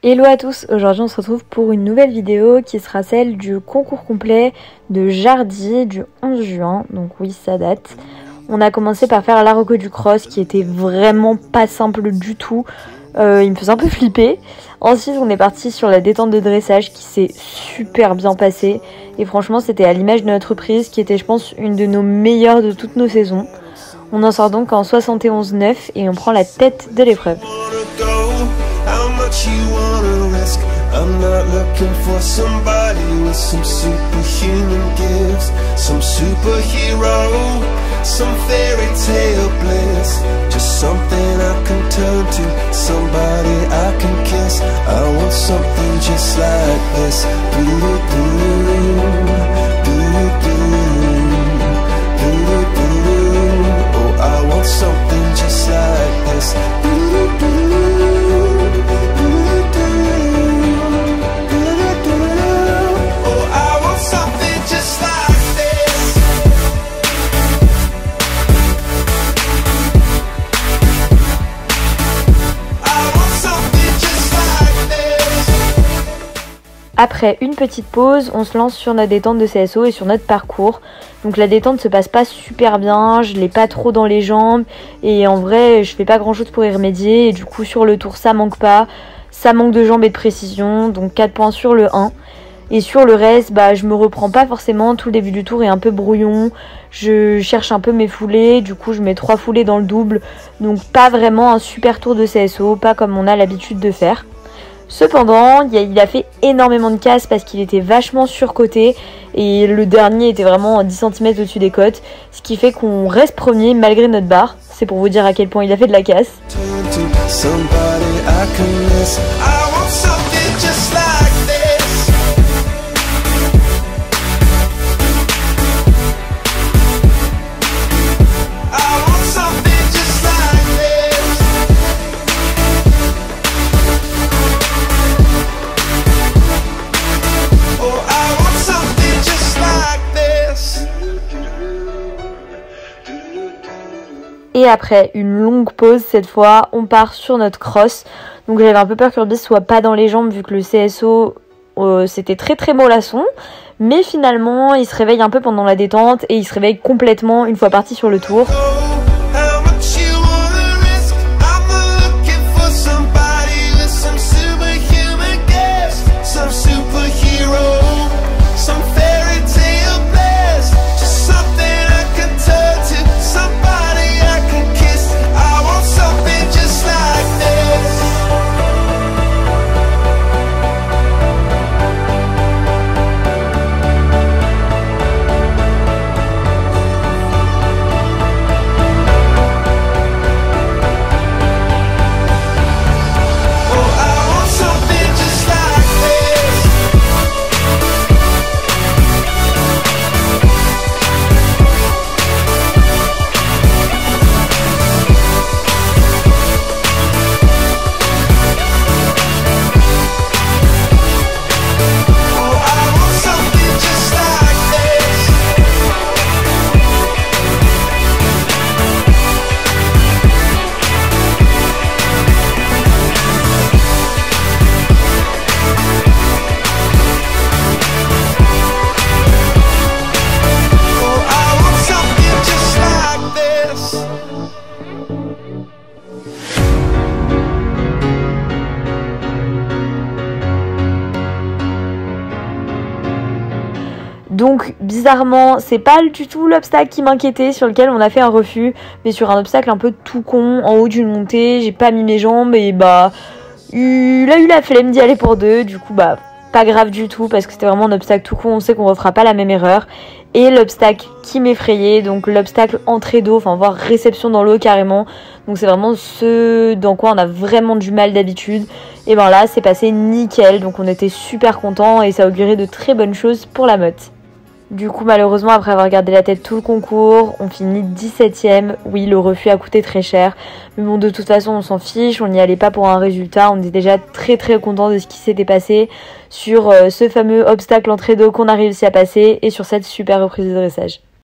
Hello à tous, aujourd'hui on se retrouve pour une nouvelle vidéo qui sera celle du concours complet de Jardy du 11 juin, donc oui ça date. On a commencé par faire la reco du cross qui était vraiment pas simple du tout, il me faisait un peu flipper. Ensuite on est parti sur la détente de dressage qui s'est super bien passée et franchement c'était à l'image de notre prise qui était je pense une de nos meilleures de toutes nos saisons. On en sort donc en 71,9 et on prend la tête de l'épreuve. You wanna risk. I'm not looking for somebody with some superhuman gifts, some superhero, some fairy tale bliss, just something I can turn to, somebody I can kiss. I want something just like this. Oh, I want something just like this. Après une petite pause, on se lance sur notre détente de CSO et sur notre parcours. Donc la détente se passe pas super bien, je l'ai pas trop dans les jambes et en vrai je fais pas grand chose pour y remédier et du coup sur le tour ça manque pas, ça manque de jambes et de précision, donc 4 points sur le 1. Et sur le reste, je me reprends pas forcément, tout le début du tour est un peu brouillon, je cherche un peu mes foulées, du coup je mets 3 foulées dans le double, donc pas vraiment un super tour de CSO, pas comme on a l'habitude de faire. Cependant, il a fait énormément de casse parce qu'il était vachement surcoté et le dernier était vraiment 10 cm au-dessus des côtes, ce qui fait qu'on reste premier malgré notre barre. C'est pour vous dire à quel point il a fait de la casse. Et après une longue pause cette fois, on part sur notre cross. Donc j'avais un peu peur que le bis soit pas dans les jambes vu que le CSO c'était très mollasson. Mais finalement il se réveille un peu pendant la détente et il se réveille complètement une fois parti sur le tour. Donc bizarrement c'est pas du tout l'obstacle qui m'inquiétait sur lequel on a fait un refus, mais sur un obstacle un peu tout con en haut d'une montée, j'ai pas mis mes jambes et il a eu la flemme d'y aller pour deux, du coup pas grave du tout parce que c'était vraiment un obstacle tout con, on sait qu'on refera pas la même erreur. Et l'obstacle qui m'effrayait, donc l'obstacle entrée d'eau, enfin voire réception dans l'eau carrément, donc c'est vraiment ce dans quoi on a vraiment du mal d'habitude. Et là c'est passé nickel, donc on était super contents et ça augurait de très bonnes choses pour la meute. Du coup malheureusement après avoir gardé la tête tout le concours, on finit 17ème. Oui le refus a coûté très cher, mais bon de toute façon on s'en fiche, on n'y allait pas pour un résultat, on était déjà très content de ce qui s'était passé sur ce fameux obstacle entrée d'eau qu'on a réussi à passer et sur cette super reprise de dressage.